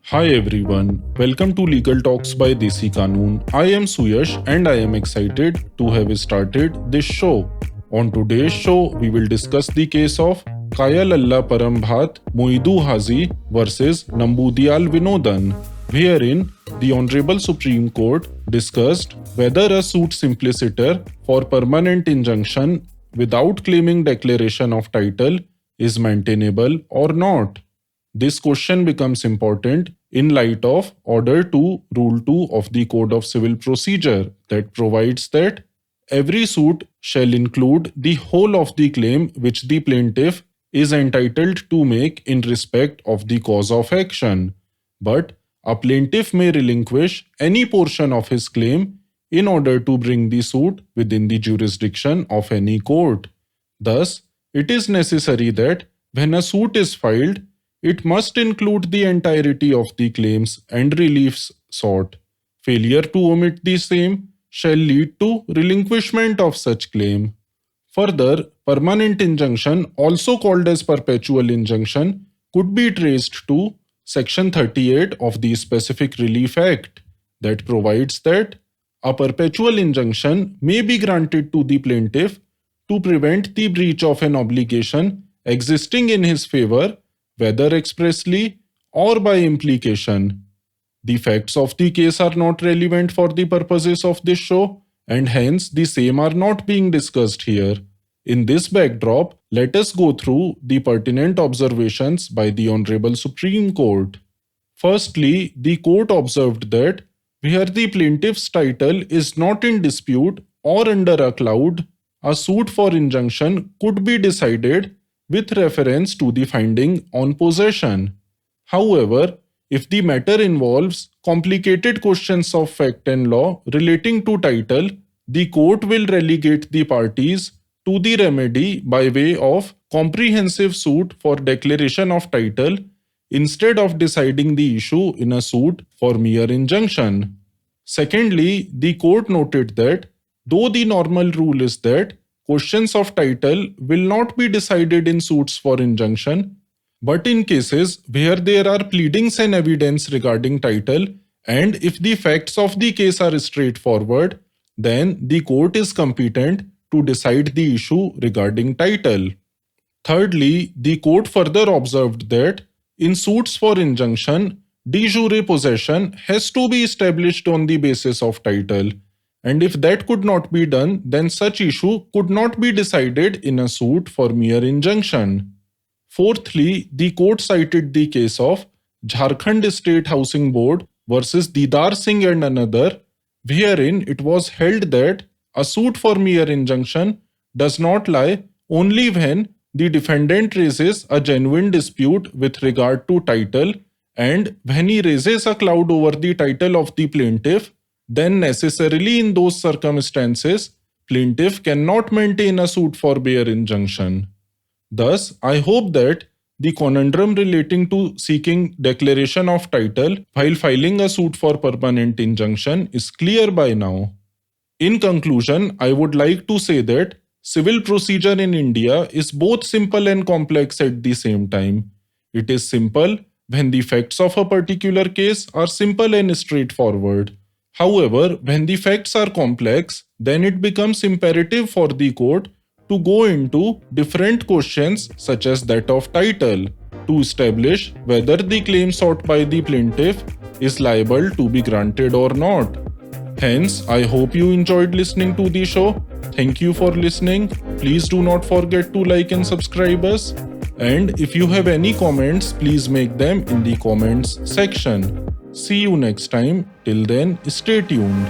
Hi everyone, welcome to Legal Talks by Desi Kanoon. I am Suyash and I am excited to have started this show. On today's show, we will discuss the case of Kaya Lalla Parambhat Moidu Hazi versus Nambudiyal Vinodan, wherein the Honorable Supreme Court discussed whether a suit simpliciter for permanent injunction without claiming declaration of title is maintainable or not. This question becomes important in light of Order 2, Rule 2 of the Code of Civil Procedure that provides that every suit shall include the whole of the claim which the plaintiff is entitled to make in respect of the cause of action. But a plaintiff may relinquish any portion of his claim in order to bring the suit within the jurisdiction of any court. Thus, it is necessary that when a suit is filed, it must include the entirety of the claims and reliefs sought. Failure to omit the same shall lead to relinquishment of such claim. Further, permanent injunction, also called as perpetual injunction, could be traced to Section 38 of the Specific Relief Act that provides that a perpetual injunction may be granted to the plaintiff to prevent the breach of an obligation existing in his favor, whether expressly or by implication. The facts of the case are not relevant for the purposes of this show, and hence the same are not being discussed here. In this backdrop, let us go through the pertinent observations by the Honorable Supreme Court. Firstly, the court observed that where the plaintiff's title is not in dispute or under a cloud, a suit for injunction could be decided with reference to the finding on possession. However, if the matter involves complicated questions of fact and law relating to title, the court will relegate the parties to the remedy by way of comprehensive suit for declaration of title instead of deciding the issue in a suit for mere injunction. Secondly, the court noted that though the normal rule is that questions of title will not be decided in suits for injunction, but in cases where there are pleadings and evidence regarding title, and if the facts of the case are straightforward, then the court is competent to decide the issue regarding title. Thirdly, the court further observed that in suits for injunction, de jure possession has to be established on the basis of title. And if that could not be done, then such issue could not be decided in a suit for mere injunction. Fourthly, the court cited the case of Jharkhand State Housing Board versus Didar Singh and another, wherein it was held that a suit for mere injunction does not lie only when the defendant raises a genuine dispute with regard to title, and when he raises a cloud over the title of the plaintiff, then necessarily in those circumstances, plaintiff cannot maintain a suit for mere injunction. Thus, I hope that the conundrum relating to seeking declaration of title while filing a suit for permanent injunction is clear by now. In conclusion, I would like to say that civil procedure in India is both simple and complex at the same time. It is simple when the facts of a particular case are simple and straightforward. However, when the facts are complex, then it becomes imperative for the court to go into different questions such as that of title to establish whether the claim sought by the plaintiff is liable to be granted or not. Hence, I hope you enjoyed listening to the show. Thank you for listening. Please do not forget to like and subscribe us. And if you have any comments, please make them in the comments section. See you next time. Till then, stay tuned.